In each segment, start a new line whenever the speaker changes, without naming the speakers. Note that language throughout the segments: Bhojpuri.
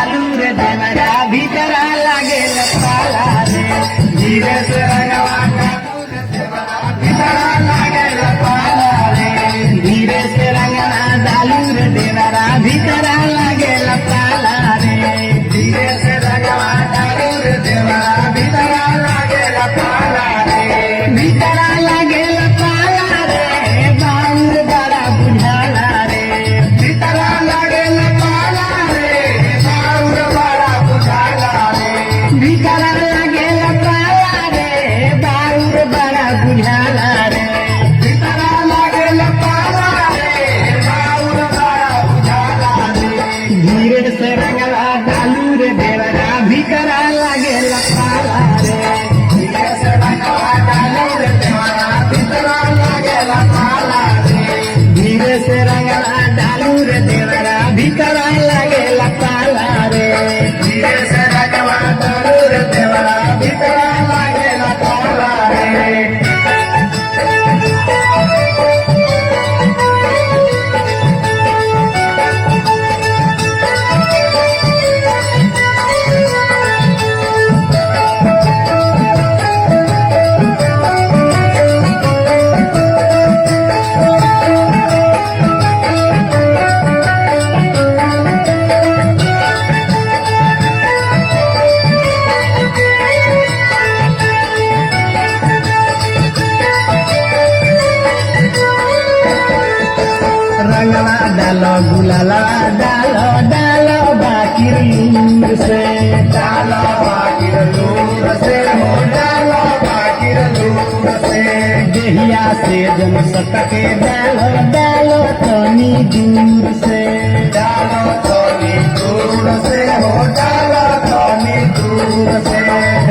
डालू रे देवरा भीतरा लागेल पाला रे धीरे से रंगवा डालू रे देवरा भीतरा लागेल पाला रे धीरे से रंगवा डालू रे देवरा भीतरा लागेल पाला रे धीरे से रंगवा डालू रे देवरा भीतरा लागेल पाला रे भीतरा लागेल पाला रे बाउर बड़ा बुझाला रे भीतरा लागेल पाला रे बाउर बड़ा बुझाला रे भीतरा लागेल पाला रे बाउर बड़ा बुझाला रे भीतरा लागेल पाला रे बाउर बड़ा बुझाला रे धीरे से रंगवा डालू रे देवरा भीतरा लागेल पाला रे धीरे से रंगवा डालू रे देवरा भीतरा लागेल पाला रे धीरे से रंगवा डालू रे देवरा भीतरा लागेल पाला रे धीरे से रंगवा डालू रे देवरा भीतरा लागेल पाला रे रंगवा डालो गुलाला डालो डालो बाकिर लूर से डालो बाकिर लूर से हो डालो बाकिर लूर से देहिया से जम सटके डालो डालो तनी दूर से डालो तनी दूर से हो डालो तनी दूर से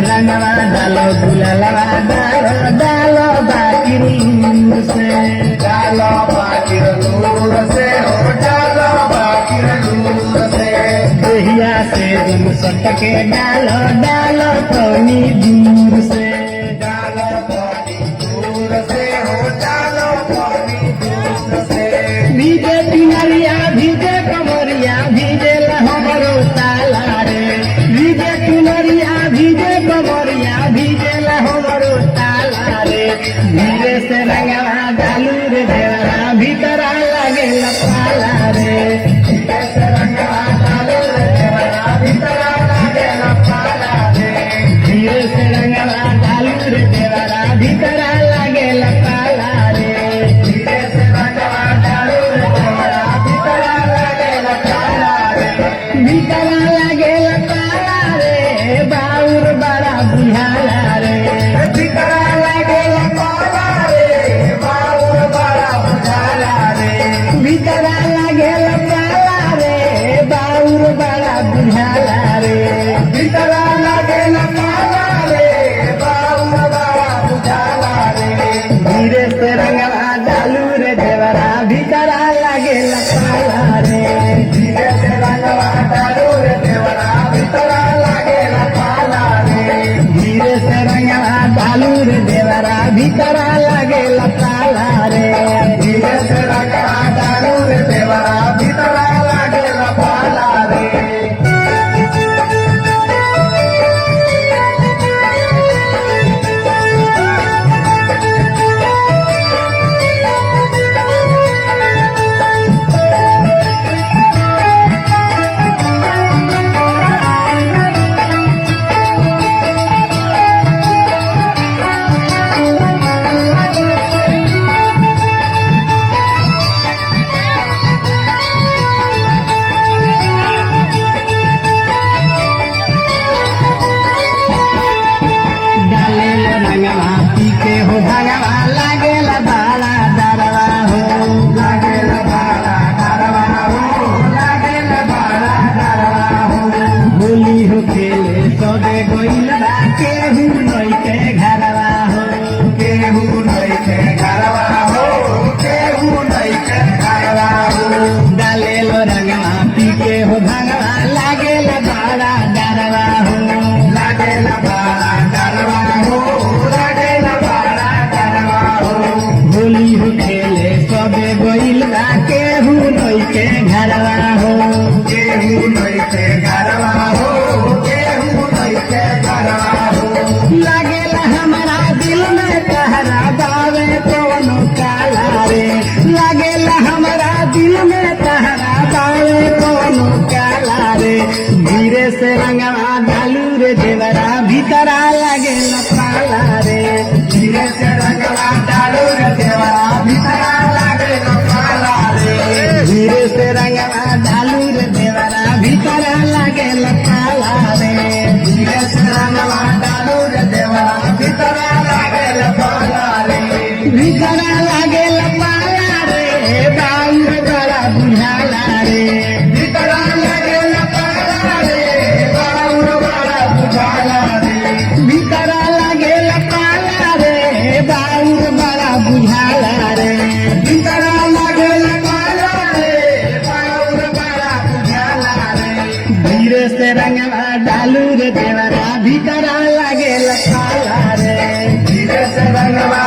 रंगवा डालो गुलाला डालो डालो बाकिर लूर से डालो बाकिर लूर से हो डालो बाकिर लूर से देहिया से जम सटके डालो डालो तनी दूर से डालो तनी दूर से हो डालो तनी दूर से भीजे पिनरिया भीजे कमरिया भीजे हमरो ताला रे भीजे पिनरिया भीजे कमरिया भीजे हमरो ताला रे धीरे से रंगवा डालू रे देवरा भीतरा लागेल पाला रे धीरे से रंगवा डालू रे देवरा भीतरा लागेल पाला रे धीरे से रंगवा डालू रे देवरा भीतरा लागेल पाला रे धीरे से रंगवा डालू रे देवरा भीतरा लागेल पाला रे भीतरा लागेल पाला रे बाउर बड़ा बुझाला रे भीतरा लागेल पाला रे बाउर बड़ा बुझाला रे भीतरा लागेल पाला रे बाउर बड़ा बुझाला रे भीतरा लागेल पाला रे बाउर बड़ा बुझाला रे धीरे से रंगवा डालू रे देवरा भीतरा लागेल पाला रे धीरे से रंगवा डालू रे देवरा भीतरा लागेल पाला रे धीरे से रंगवा डालू रे देवरा भीतरा लागेल पाला रे धीरे से रंगवा डालू रे देवरा भीतरा लागेल पाला रे धीरे से रंगवा डालू रे देवरा भीतरा लागे पाला रे धीरे से रंगवा डालू रे देवरा भीतरा लागे पाला रे धीरे से रंगवा डालू रे देवरा भीतरा लागे पाला रे धीरे से रंगवा डालू रे देवरा भीतरा लागे पाला रे भीतरा लागे पाला रे बाउर बड़ा बुझाला रे भीतरा लागे पाला रे बाउर बड़ा बुझाला रे भीतरा लागे पाला रे बाउर बड़ा बुझाला रे भीतरा लागे पाला रे बाउर बड़ा बुझाला रे धीरे से रंगवा डालू रे देवरा भीतरा लागे पाला रे धीरे से रंगवा